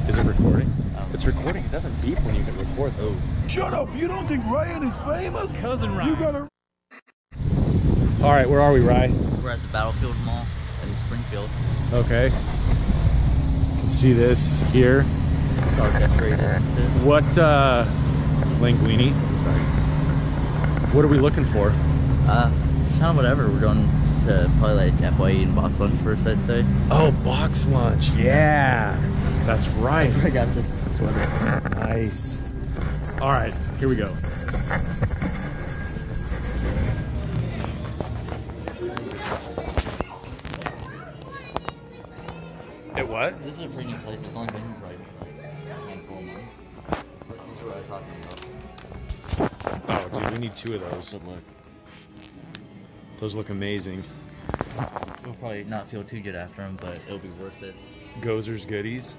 Is it recording? Oh. It's recording. It doesn't beep when you hit record though. Shut up! You don't think Ryan is famous? Cousin Ryan. You gotta. All right, where are we, Rye? We're at the Battlefield Mall in Springfield. Okay. You can see this here. It's all decorated. What, linguine? Sorry. What are we looking for? It's kind of whatever. We're going to probably like F.Y.E. and box lunch first, I'd say. Oh, box lunch. Yeah. That's right. I got this sweater. Nice. All right, here we go. It what? This is a pretty new place. It's only been here for like a handful of months. This is what I was talking about. Oh, dude, we need 2 of those. Good look. Those look amazing. We'll probably not feel too good after them, but it'll be worth it. Gozer's goodies.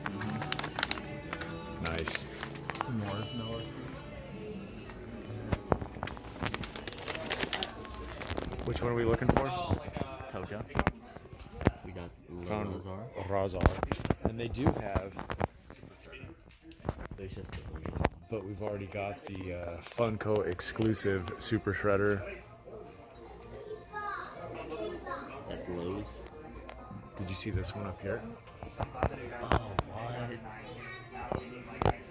Nice. S'mores Miller. Which one are we looking for? Toka. We got Found Razar. And they do have, There's just but we've already got the Funko exclusive Super Shredder. that glows. Did you see this one up here? Oh, what?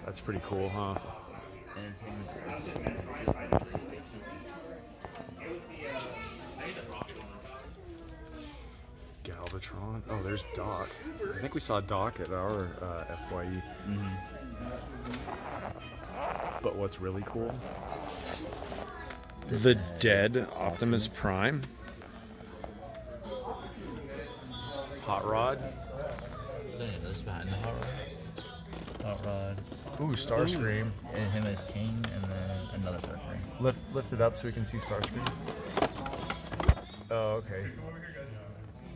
That's pretty cool, huh? Galvatron. Oh, there's Doc. I think we saw Doc at our F.Y.E. But what's really cool? The dead Optimus Prime. Hot Rod. Is there any others behind the Hot Rod? Hot Rod. Ooh, Starscream. And him as King, and then another Starscream. Lift it up so we can see Starscream. Oh, okay.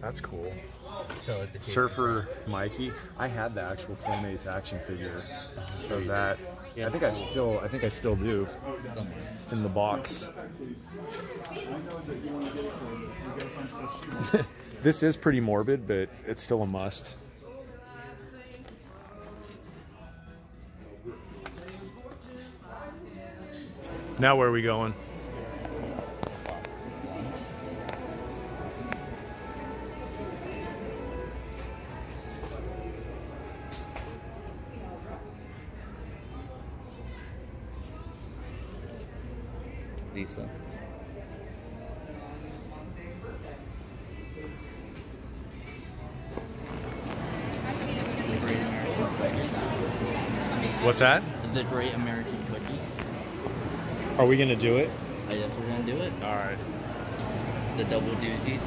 That's cool. So like the Surfer Mikey. I had the actual Playmates action figure of that. I think I still do. somewhere. In the box. This is pretty morbid, but it's still a must. Now where are we going? Lisa. What's that? The Great American Cookie. Are we gonna do it? I guess we're gonna do it. All right. The double doozies.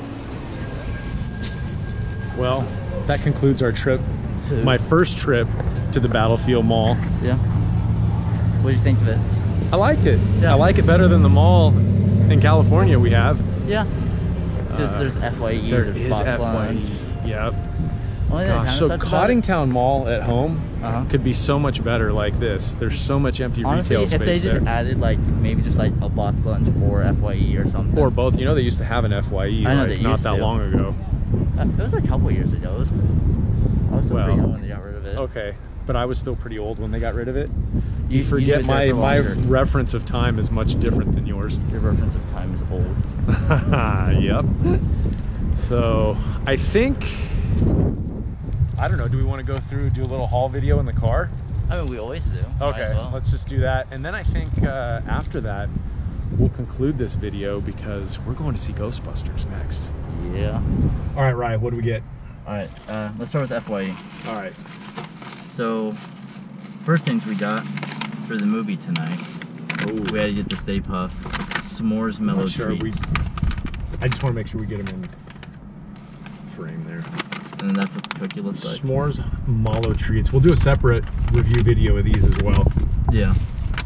Well, that concludes our trip. My first trip to the Battlefield Mall. Yeah. What do you think of it? I liked it. Yeah. I like it better than the mall in California we have. Yeah. Because there's F.Y.E. There there's is Box F.Y.E. Lunch. Yep. Only Gosh, so Coddingtown Mall at home Uh-huh. could be so much better like this. There's so much empty Honestly, retail if they space just there. added like maybe just like a Box Lunch or F.Y.E. or something. Or both. You know, they used to have an F.Y.E. I know like they not used that to. long ago. It was a couple years ago. I was still Well, pretty young when they got rid of it. Okay, but I was still pretty old when they got rid of it. You forget was there for my longer. reference of time is much different than yours. Your reference of time is old. Yep. So I think, I don't know, do we want to go through, do a little haul video in the car? I mean, we always do. Might Okay, as well. let's just do that. And then I think after that, we'll conclude this video because we're going to see Ghostbusters next. Yeah. All right, Ryan, what do we get? All right. Let's start with F.Y.E. All right. So, first things we got for the movie tonight. Ooh. We had to get the Stay Puft S'mores Mellow Treats. I just want to make sure we get them in frame there. And then that's what the cookie looks like. S'mores Mallow Treats. We'll do a separate review video of these as well. Yeah.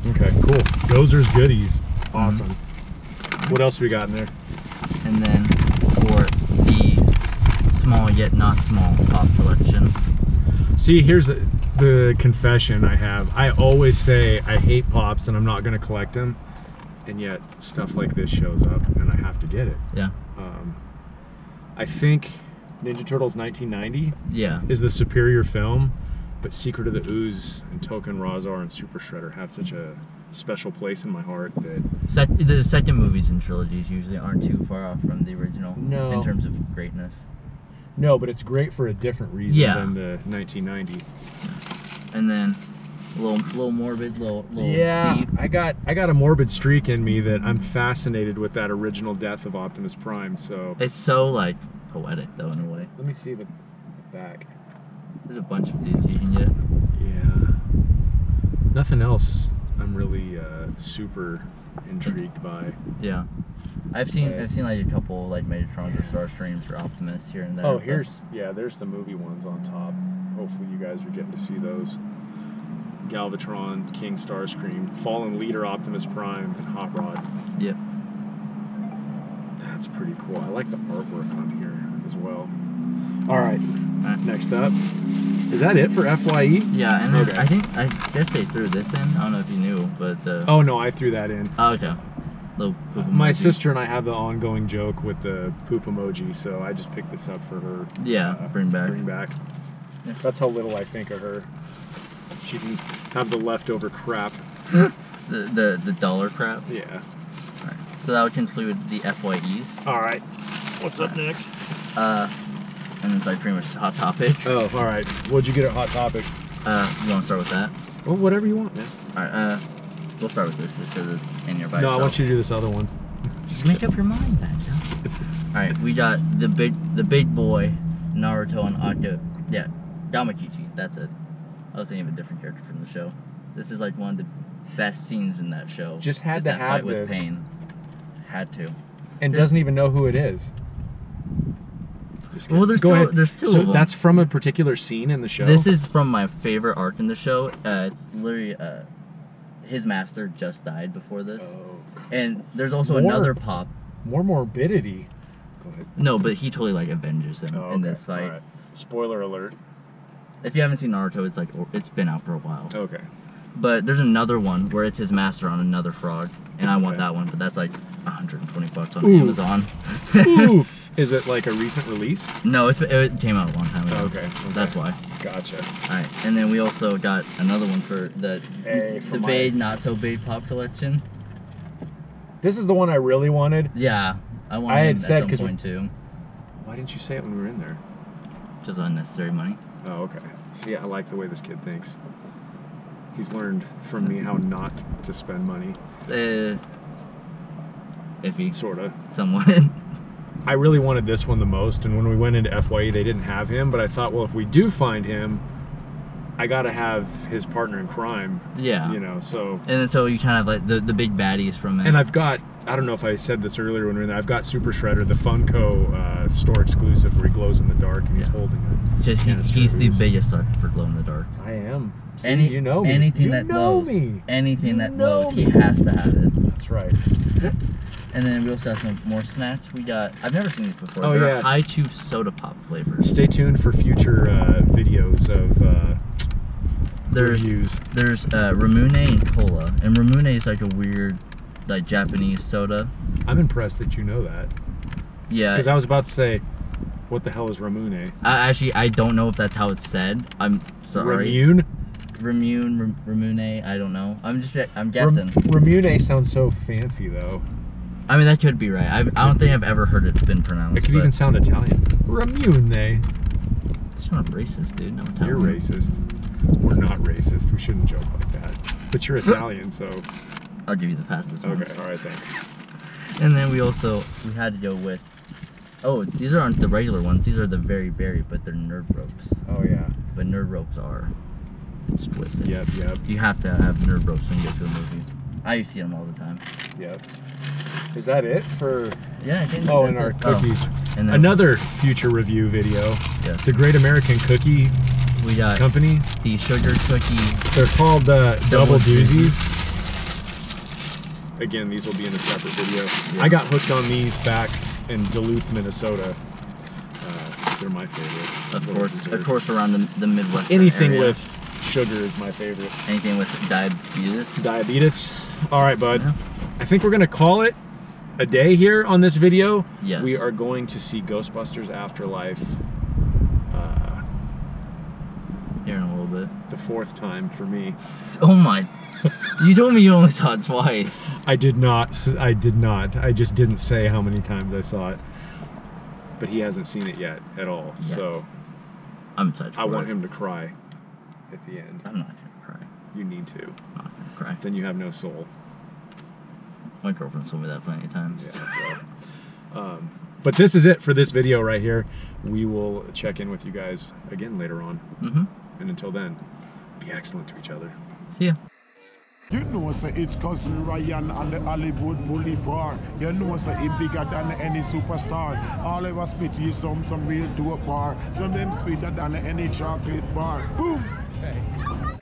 Okay, cool. Gozer's Goodies. Awesome. What else we got in there? And then for the small yet not small pop collection. See, here's the confession I have. I always say I hate pops and I'm not going to collect them. And yet stuff like this shows up and I have to get it. Yeah. I think Ninja Turtles 1990 Yeah. is the superior film, but Secret of the Ooze and Token Razar and Super Shredder have such a special place in my heart that The second movies and trilogies usually aren't too far off from the original No. in terms of greatness. no, but it's great for a different reason Yeah. than the 1990. And then a little morbid, little Yeah, deep. I got a morbid streak in me that I'm fascinated with that original death of Optimus Prime. So It's so like poetic though in a way. let me see the back. There's a bunch of dudes you can get. Yeah, nothing else. I'm really super intrigued by. Yeah. I've seen Okay. like a couple like Megatrons or Starscreams for Optimus here and there. Oh, but- there's the movie ones on top. Hopefully you guys are getting to see those. Galvatron, King Starscream, Fallen Leader Optimus Prime, and Hot Rod. Yep. That's pretty cool. I like the artwork on here as well. All right, next up. Is that it for F.Y.E? Yeah, and then Okay. I guess they threw this in. I don't know if you knew, but the Oh no, I threw that in. oh, okay. Little poop My emoji. sister and I have the ongoing joke with the poop emoji, so I just picked this up for her. Yeah, bring back. Bring back. Yeah. That's how little I think of her. She can have the leftover crap. the dollar crap. Yeah. Alright. So that would conclude the F.Y.Es. All right. What's up next? And it's like pretty much Hot Topic. Oh, all right. What'd you get at Hot Topic? You want to start with that? Well, whatever you want, man. Alright, we'll start with this just because it's in your by No, I itself. want you to do this other one. Just make up your mind then. Alright, we got the big boy, Naruto and Damakichi, that's it. I was thinking of a different character from the show. This is like one of the best scenes in that show. Just had is to that have fight with this. Pain. Had to. And doesn't even know who it is. Just Well, kidding. Go ahead. there's two So of them. that's from a particular scene in the show? This is from my favorite arc in the show. It's literally his master just died before this. Oh, And there's also More- another pop. more morbidity. Go ahead. No, but he totally like avenges him Oh, in okay. this fight. All right. Spoiler alert. If you haven't seen Naruto, it's been out for a while. Okay. But there's another one where it's his master on another frog, and I want Okay. that one, but that's like $120 on Ooh. Amazon. Ooh. Is it like a recent release? No, it came out a long time ago. Okay. That's why. Gotcha. Alright, and then we also got another one for the For my- big, not so big pop collection. This is the one I really wanted. Yeah, I wanted I had him said, at some 'cause point too. Why didn't you say it when we were in there? Just unnecessary money. Oh, okay. See, I like the way this kid thinks. He's learned from me how not to spend money. Iffy, Sorta. somewhat. I really wanted this one the most, and when we went into F.Y.E, they didn't have him, but I thought, well, if we do find him, I gotta have his partner in crime. Yeah. You know, so... And then so you kind of like the big baddies from it. And I've got, I don't know if I said this earlier when we were in there, I've got Super Shredder, the Funko store exclusive where he glows in the dark and he's Yeah. holding it. Just he's the biggest sucker for glow in the dark. I am. See, you know me. Anything you that know glows. me. Anything You that know glows, me. he has to have it. That's right. And then we also have some more snacks. We got, I've never seen these before. Oh, They're yeah. high chew soda pop flavors. Stay tuned for future videos of reviews. There's Ramune and Cola. And Ramune is like a weird, like Japanese soda. I'm impressed that you know that. Yeah. Because I was about to say, what the hell is Ramune? I don't know if that's how it's said. I'm sorry. Ramune? Ramune, I don't know. I'm guessing. Ramune sounds so fancy though. I mean, that could be right. I don't think I've ever heard it been pronounced. It could but even sound Italian. Ramune. It's not racist, dude. No Italian. You're racist. We're not racist. We shouldn't joke like that. But you're Italian, so... I'll give you the fastest ones. Okay, alright, thanks. And then we had to go with, oh, these aren't the regular ones. These are the very, but they're nerd ropes. Oh, yeah. But nerd ropes are exquisite. Yep. You have to have nerd ropes when you go to a movie. I used to get them all the time. Yep. Is that it for... Yeah, I think Oh, that's and our it. cookies. And then, Another future review video. yes, The Great American Cookie we got Company. the sugar cookie. They're called Double Doozies. Doozies. Again, these will be in a separate video. Yeah. I got hooked on these back in Duluth, Minnesota. They're my favorite. Of course, around the Midwest. Anything area. with sugar is my favorite. Anything with diabetes. Diabetes. All right, bud. Yeah. I think we're gonna call it a day here on this video. Yes. We are going to see Ghostbusters Afterlife. Here in a little bit. it. The 4th time for me. Oh my! You told me you only saw it twice. I did not. I did not. I just didn't say how many times I saw it. But he hasn't seen it yet at all. Yet. So I'm excited. I want him to cry at the end. I'm not gonna cry. You need to. I'm not gonna cry. Then you have no soul. My girlfriend's told me that plenty of times. Yeah, well. But this is it for this video right here. We will check in with you guys again later on. And until then, be excellent to each other. See ya. You know, sir, it's cousin Ryan on the Hollywood Boulevard. You know, sir, he bigger than any superstar. All I was spit you some real dope bar. Some of them sweeter than any chocolate bar. Boom! Hey.